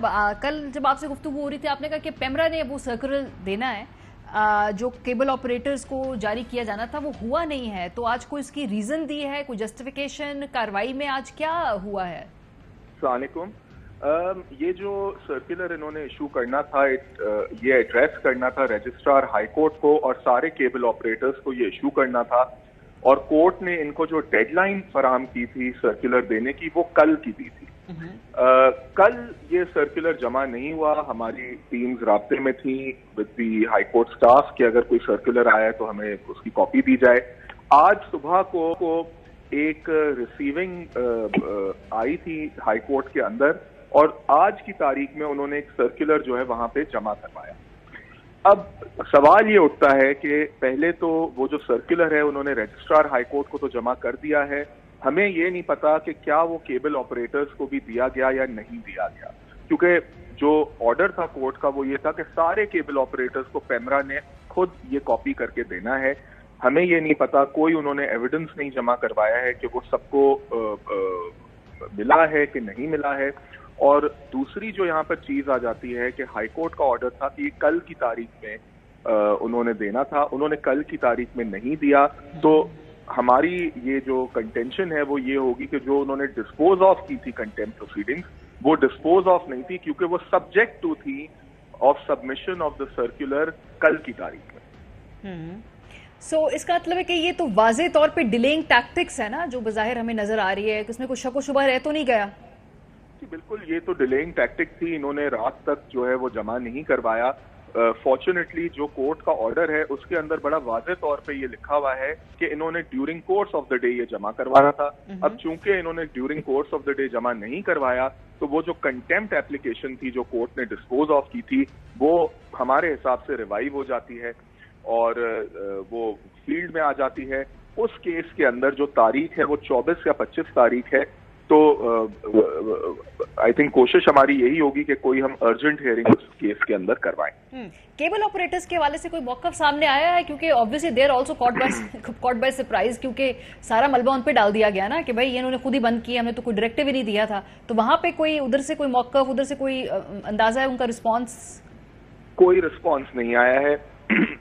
कल जब आपसे गुफ्तगू हो रही थी आपने कहा कि पेमरा ने वो सर्कुलर देना है जो केबल ऑपरेटर्स को जारी किया जाना था वो हुआ नहीं है, तो आज कोई इसकी रीजन दी है, कोई जस्टिफिकेशन कार्रवाई में आज क्या हुआ है? अस्सलामुअलैकुम। ये जो सर्कुलर इन्होंने इशू करना था, ये एड्रेस करना था रजिस्ट्रार हाई कोर्ट को और सारे केबल ऑपरेटर्स को ये इशू करना था, और कोर्ट ने इनको जो डेडलाइन फराहम की थी सर्कुलर देने की वो कल की दी थी। कल ये सर्कुलर जमा नहीं हुआ। हमारी टीम्स राब्ते में थी with the high court staff कि अगर कोई सर्कुलर आया तो हमें उसकी कॉपी दी जाए। आज सुबह को एक रिसीविंग आई थी हाई कोर्ट के अंदर, और आज की तारीख में उन्होंने एक सर्कुलर जो है वहां पे जमा करवाया। अब सवाल ये उठता है कि पहले तो वो जो सर्कुलर है उन्होंने रजिस्ट्रार हाई कोर्ट को तो जमा कर दिया है, हमें ये नहीं पता कि क्या वो केबल ऑपरेटर्स को भी दिया गया या नहीं दिया गया, क्योंकि जो ऑर्डर था कोर्ट का वो ये था कि सारे केबल ऑपरेटर्स को पेमरा ने खुद ये कॉपी करके देना है। हमें ये नहीं पता, कोई उन्होंने एविडेंस नहीं जमा करवाया है कि वो सबको मिला है कि नहीं मिला है। और दूसरी जो यहाँ पर चीज आ जाती है कि हाई कोर्ट का ऑर्डर था कि कल की तारीख में उन्होंने देना था, उन्होंने कल की तारीख में नहीं दिया। तो हमारी ये जो कंटेंशन है वो ये होगी कि जो उन्होंने डिस्पोज ऑफ की थी कंटेम्प्ट प्रोसीडिंग्स, वो डिस्पोज ऑफ नहीं थी, क्योंकि वो सब्जेक्ट टू थी of submission of the circular कल की तारीख में। सो इसका मतलब है कि ये तो वाज़े तौर पे डिलेइंग टैक्टिक्स है ना, जो बज़ाहिर हमें नजर आ रही है कि उसमें कुछ शक व शुबा रह तो नहीं गया? बिल्कुल, ये तो डिलेइंग टैक्टिक थी। इन्होंने रात तक जो है वो जमा नहीं करवाया। फॉर्चुनेटली जो कोर्ट का ऑर्डर है उसके अंदर बड़ा वाज़े तौर पे ये लिखा हुआ है कि इन्होंने during course of the day ये जमा करवाना था। अब चूंकि इन्होंने during course of the day जमा नहीं करवाया, तो वो जो कंटेम्प्ट एप्लीकेशन थी जो कोर्ट ने डिस्पोज ऑफ की थी वो हमारे हिसाब से रिवाइव हो जाती है और वो फील्ड में आ जाती है। उस केस के अंदर जो तारीख है वो 24 या 25 तारीख है। तो आई थिंक कोशिश हमारी यही होगी कि कोई हम अर्जेंट हियरिंग उस केस के अंदर करवाएं। केबल ऑपरेटर्स के हवाले से कोई मौकफ सामने आया है? क्योंकि obviously there also caught by surprise, क्योंकि सारा मलबा उन पे डाल दिया गया ना कि भाई इन्होंने खुद ही बंद किया, हमने तो कोई डायरेक्टिव ही नहीं दिया था। तो वहां पे कोई उधर से कोई मौकफ, उधर से कोई अंदाजा है उनका रिस्पॉन्स? कोई रिस्पॉन्स नहीं आया है।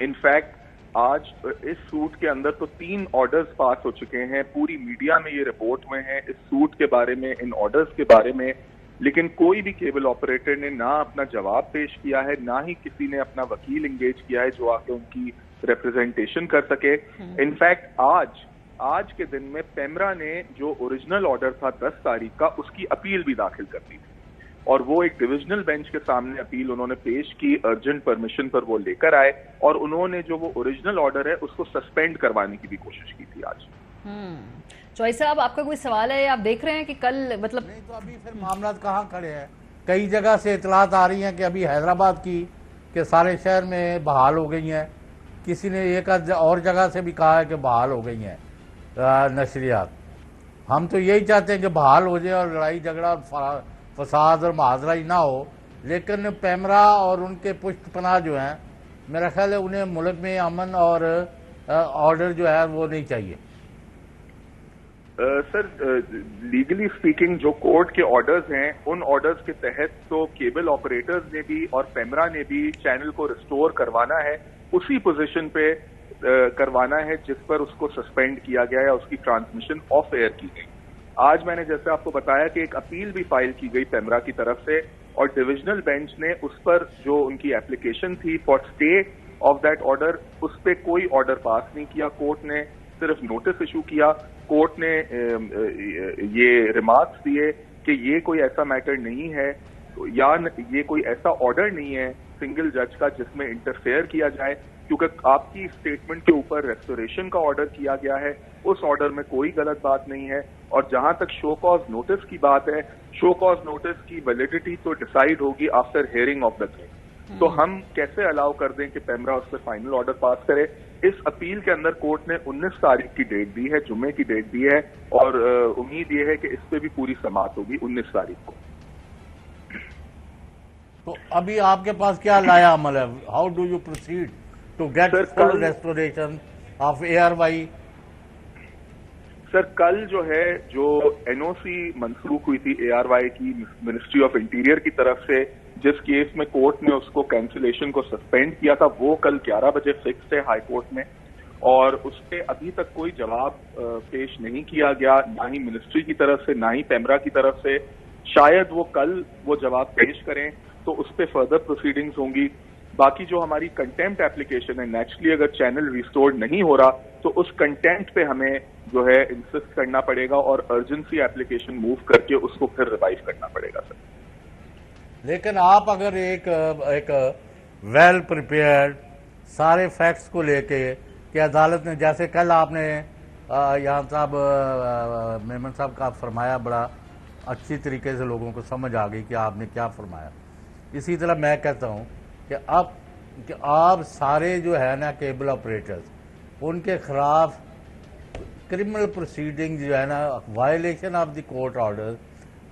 इनफैक्ट आज इस सूट के अंदर तो 3 ऑर्डर्स पास हो चुके हैं, पूरी मीडिया में ये रिपोर्ट हुए हैं इस सूट के बारे में, इन ऑर्डर्स के बारे में, लेकिन कोई भी केबल ऑपरेटर ने ना अपना जवाब पेश किया है, ना ही किसी ने अपना वकील एंगेज किया है जो आके उनकी रिप्रेजेंटेशन कर सके। इनफैक्ट आज के दिन में पेमरा ने जो ओरिजिनल ऑर्डर था 10 तारीख का, उसकी अपील भी दाखिल कर दी थी, और वो एक डिविजनल बेंच के सामने अपील उन्होंने पेश की। अर्जेंट परमिशन पर वो लेकर आए और उन्होंने जो वो ओरिजिनल ऑर्डर है उसको सस्पेंड करवाने की भी कोशिश की थी आज। चौधरी साहब, आपका कोई सवाल है? आप देख रहे हैं कि कल मतलब नहीं, तो अभी फिर मामला कहाँ खड़े हैं? कई जगह से इतलात आ रही हैं कि अभी हैदराबाद की के सारे शहर में बहाल हो गई हैं, किसी ने एक और जगह से भी कहा है कि बहाल हो गई हैं नशरियात। हम तो यही चाहते हैं कि बहाल हो जाए और लड़ाई झगड़ा और फसाद और मुहाजरा ही ना हो, लेकिन पेमरा और उनके पुष्टपनाह जो हैं, मेरा ख्याल है उन्हें मुल्क में अमन और ऑर्डर जो है वो नहीं चाहिए। सर, लीगली स्पीकिंग जो कोर्ट के ऑर्डर्स हैं उन ऑर्डर्स के तहत तो केबल ऑपरेटर्स ने भी और पेमरा ने भी चैनल को रिस्टोर करवाना है, उसी पोजीशन पे करवाना है जिस पर उसको सस्पेंड किया गया या उसकी ट्रांसमिशन ऑफ एयर की गई। आज मैंने जैसे आपको बताया कि एक अपील भी फाइल की गई पेमरा की तरफ से, और डिविजनल बेंच ने उस पर जो उनकी एप्लीकेशन थी for stay of that order, उस पर कोई ऑर्डर पास नहीं किया। कोर्ट ने सिर्फ नोटिस इशू किया। कोर्ट ने ये रिमार्क्स दिए कि ये कोई ऐसा मैटर नहीं है या ये कोई ऐसा ऑर्डर नहीं है सिंगल जज का जिसमें इंटरफेयर किया जाए, क्योंकि आपकी स्टेटमेंट के ऊपर रेस्टोरेशन का ऑर्डर किया गया है, उस ऑर्डर में कोई गलत बात नहीं है। और जहां तक शो कॉज नोटिस की बात है, शो कॉज नोटिस की वैलिडिटी तो डिसाइड होगी after hearing of the case. तो हम कैसे अलाउ कर दें कि पेमरा उस पर फाइनल ऑर्डर पास करे? इस अपील के अंदर कोर्ट ने 19 तारीख की डेट दी है, जुम्मे की डेट दी है, और उम्मीद ये है कि इस पे भी पूरी समाअत होगी 19 तारीख को। तो अभी आपके पास क्या लाया अमल है? How do you proceed to get full restoration of ARY? Sir कल जो है जो एनओसी मंसूख हुई थी ARY की मिनिस्ट्री ऑफ इंटीरियर की तरफ से, जिस केस में कोर्ट ने उसको कैंसिलेशन को सस्पेंड किया था, वो कल 11 बजे फिक्स है हाई कोर्ट में, और उस पर अभी तक कोई जवाब पेश नहीं किया गया, ना ही मिनिस्ट्री की तरफ से ना ही पेमरा की तरफ से। शायद वो कल वो जवाब पेश करें तो उस पर फर्दर प्रोसीडिंग्स होंगी। बाकी जो हमारी कंटेम्प्ट एप्लीकेशन है, नेचुरली अगर चैनल रिस्टोर्ड नहीं हो रहा तो उस कंटेम्प्ट पे हमें जो है इंसिस्ट करना पड़ेगा और अर्जेंसी एप्लीकेशन मूव करके उसको फिर रिवाइव करना पड़ेगा सर। लेकिन आप अगर एक वेल प्रिपेयर्ड सारे फैक्ट्स को लेके कि अदालत ने, जैसे कल आपने यहाँ साहब मेमन साहब का फरमाया, बड़ा अच्छी तरीके से लोगों को समझ आ गई कि आपने क्या फरमाया। इसी तरह मैं कहता हूँ कि आप सारे जो है ना केबल ऑपरेटर्स, उनके खिलाफ क्रिमिनल प्रोसीडिंग जो है ना, violation of the court order,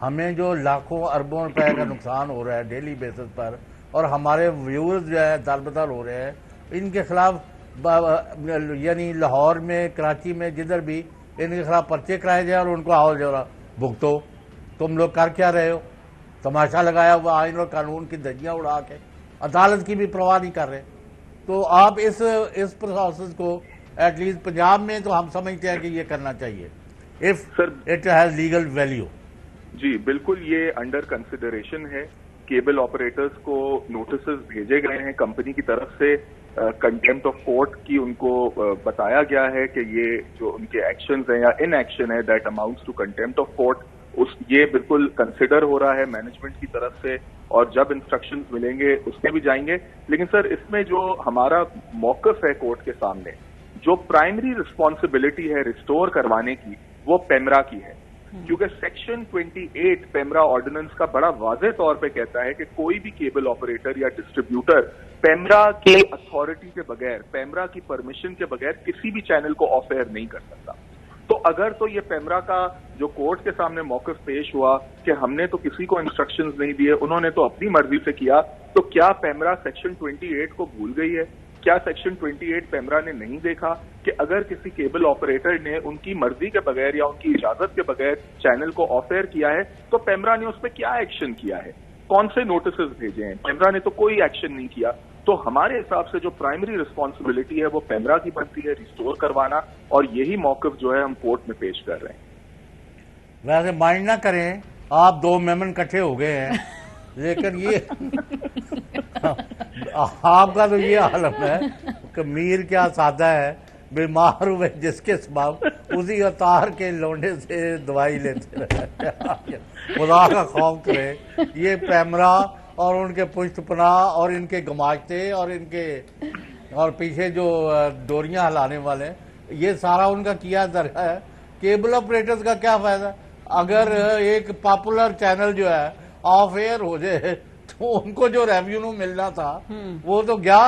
हमें जो लाखों अरबों रुपए का नुकसान हो रहा है डेली बेसिस पर, और हमारे व्यूअर्स जो है दरबदर हो रहे हैं, इनके खिलाफ यानी लाहौर में, कराची में, जिधर भी इनके खिलाफ पर्चे कराए जाए और उनको आओ जरा भुगतो। तुम लोग कर क्या रहे हो? तमाशा लगाया हुआ आइन और कानून की धज्जियां उड़ा के, अदालत की भी परवाह नहीं कर रहे। तो आप इस प्रोसेस को एटलीस्ट पंजाब में तो हम समझते हैं कि ये करना चाहिए if it has legal value. जी बिल्कुल, ये अंडर कंसिडरेशन है। केबल ऑपरेटर्स को नोटिसेस भेजे गए हैं कंपनी की तरफ से, कंटेम्प्ट ऑफ कोर्ट की उनको बताया गया है कि ये जो उनके एक्शंस हैं या इनएक्शन है that amounts to contempt of court, ये बिल्कुल कंसिडर हो रहा है मैनेजमेंट की तरफ से, और जब इंस्ट्रक्शंस मिलेंगे उसमें भी जाएंगे। लेकिन सर इसमें जो हमारा मौकफ है कोर्ट के सामने, जो प्राइमरी रिस्पॉन्सिबिलिटी है रिस्टोर करवाने की, वो पेमरा की है, क्योंकि सेक्शन 28 पेमरा ऑर्डिनेंस का बड़ा वाज़ेह तौर पे कहता है कि कोई भी केबल ऑपरेटर या डिस्ट्रीब्यूटर पेमरा के अथॉरिटी के बगैर, पेमरा की परमिशन के बगैर किसी भी चैनल को ऑफ एयर नहीं कर सकता। तो अगर तो ये पेमरा का जो कोर्ट के सामने मौक़िफ़ पेश हुआ कि हमने तो किसी को इंस्ट्रक्शंस नहीं दिए, उन्होंने तो अपनी मर्जी से किया, तो क्या पेमरा सेक्शन 28 को भूल गई है? क्या सेक्शन 28 पेमरा ने नहीं देखा कि अगर किसी केबल ऑपरेटर ने उनकी मर्जी के बगैर या उनकी इजाजत के बगैर चैनल को ऑफ एयर किया है तो पेमरा ने उस पर क्या एक्शन किया है, कौन से नोटिसेस भेजे हैं? पेमरा ने तो कोई एक्शन नहीं किया। तो हमारे हिसाब से जो प्राइमरी रिस्पॉन्सिबिलिटी है वो पेमरा की बनती है रिस्टोर करवाना, और यही मौक़िफ़ जो है हम कोर्ट में पेश कर रहे हैं। वैसे माइंड ना करें, आप दो मेमन इकट्ठे हो गए हैं, लेकिन ये आपका तो ये आलम है कि मीर क्या सादा है, बीमार हुए जिसके सबब उसी अतार के लौंडे से दवाई लेते रहे। खुदा का खौफ करे। ये पेमरा और उनके पुष्टपना और इनके गमाशते और पीछे जो डोरियां हिलाने वाले, ये सारा उनका किया दरगा है। केबल ऑपरेटर्स का क्या फायदा? अगर एक पॉपुलर चैनल जो है ऑफ एयर हो जाए तो उनको जो रेवेन्यू मिलना था वो तो गया।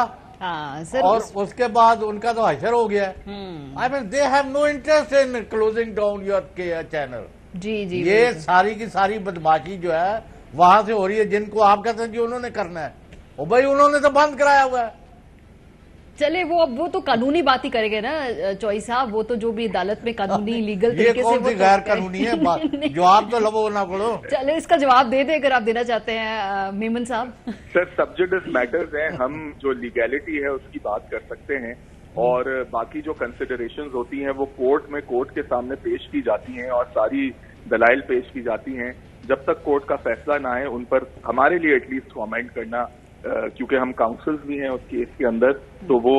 सर, और उसके बाद उनका तो हशर हो गया। I mean they have no interest in closing down your channel. जी ये सारी की सारी बदमाशी जो है वहां से हो रही है, जिनको आप कहते हैं कि उन्होंने करना है, ओ भाई उन्होंने तो बंद कराया हुआ है। चले वो तो कानूनी बात ही करेंगे ना चौई साहब, वो तो जो भी अदालत में कानूनी लीगल तरीके से वो गैर कानूनी है। जवाब तो लो ना बोलो। चले इसका जवाब दे दे अगर आप देना चाहते हैं मेमन साहब। सर सब्जेक्टिव मैटर्स हैं, हम जो लीगैलिटी है उसकी बात कर सकते हैं, और बाकी जो कंसिडरेशंस होती हैं वो कोर्ट के सामने पेश की जाती हैं और सारी दलाइल पेश की जाती हैं। जब तक कोर्ट का फैसला ना आए उन पर हमारे लिए एटलीस्ट कमेंट करना, क्योंकि हम काउंसल्स भी हैं उस केस के अंदर, तो वो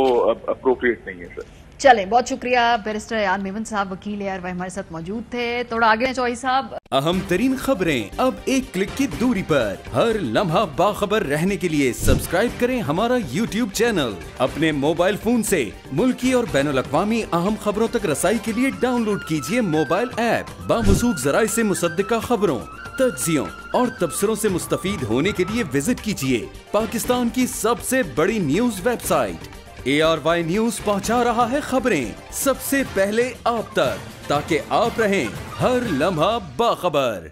अप्रोप्रिएट नहीं है सर। चलें, बहुत शुक्रिया बैरिस्टर अयान मेमन साहब, वकील ARY हमारे साथ मौजूद थे। थोड़ा आगे चौई साहब। अहम तरीन खबरें अब एक क्लिक की दूरी पर, हर लम्हा बाखबर रहने के लिए सब्सक्राइब करें हमारा YouTube चैनल। अपने मोबाइल फोन से मुल्की और बैनुल अक़वामी अहम खबरों तक रसाई के लिए डाउनलोड कीजिए मोबाइल ऐप। बामसूख जराए से मुसद्दिका खबरों, तज्जियों और तबसरों से मुस्तफीद होने के लिए विजिट कीजिए पाकिस्तान की सबसे बड़ी न्यूज वेबसाइट। ARY न्यूज पहुंचा रहा है खबरें सबसे पहले आप तक, ताकि आप रहें हर लम्हा बाखबर।